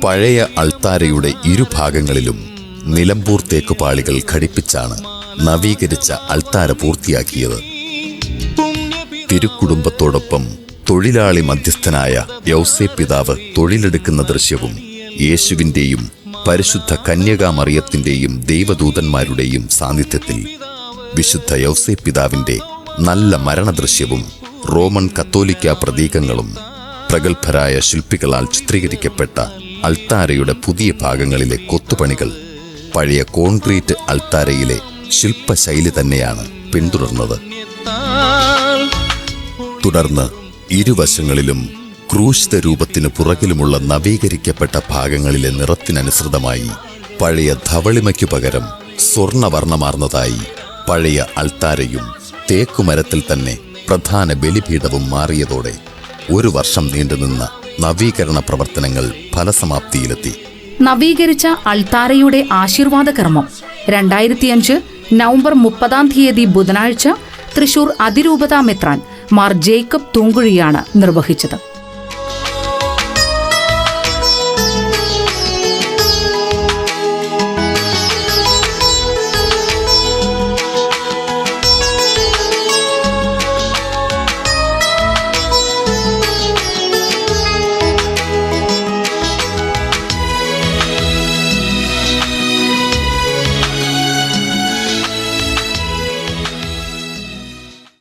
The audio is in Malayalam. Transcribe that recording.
പഴയ അൾത്താരയുടെ ഇരുഭാഗങ്ങളിലും നിലമ്പൂർ തേക്കുപാളികൾ ഘടിപ്പിച്ചാണ് നവീകരിച്ച അൾത്താര പൂർത്തിയാക്കിയത്. തിരുക്കുടുംബത്തോടൊപ്പം തൊഴിലാളി മധ്യസ്ഥനായ യൗസേപ്പ് പിതാവ് തൊഴിലെടുക്കുന്ന ദൃശ്യവും യേശുവിൻ്റെയും പരിശുദ്ധ കന്യകാമറിയത്തിൻ്റെയും ദൈവദൂതന്മാരുടെയും സാന്നിധ്യത്തിൽ വിശുദ്ധ യൗസേപ്പ് പിതാവിൻ്റെ നല്ല മരണദൃശ്യവും റോമൻ കത്തോലിക്ക പ്രതീകങ്ങളും പ്രഗത്ഭരായ ശില്പികളാൽ ചിത്രീകരിക്കപ്പെട്ട അൾത്താരയുടെ പുതിയ ഭാഗങ്ങളിലെ കൊത്തുപണികൾ പഴയ കോൺക്രീറ്റ് അൾത്താരയിലെ ശില്പശൈലി തന്നെയാണ് പിന്തുടർന്നത്. തുടർന്ന് ഇരുവശങ്ങളിലും ക്രൂശിത രൂപത്തിന് പുറകിലുമുള്ള നവീകരിക്കപ്പെട്ട ഭാഗങ്ങളിലെ നിറത്തിനനുസൃതമായി പഴയ ധവളിമയ്ക്കു പകരം സ്വർണ്ണവർണ്ണമാർന്നതായി പഴയ അൾത്താരയും തേക്കുമരത്തിൽ തന്നെ പ്രധാന ബലിപീഠവും മാറിയതോടെ 1 വർഷം നീണ്ടുനിന്ന നവീകരണ പ്രവർത്തനങ്ങൾ ഫലസമാപ്തിയിലെത്തി. നവീകരിച്ച അൾത്താരയുടെ ആശീർവാദ കർമ്മം 2005 നവംബർ 30 ബുധനാഴ്ച തൃശൂർ അതിരൂപതാ മെത്രാൻ മാർ ജേക്കബ് തൂങ്കുഴിയാണ് നിർവഹിച്ചത്.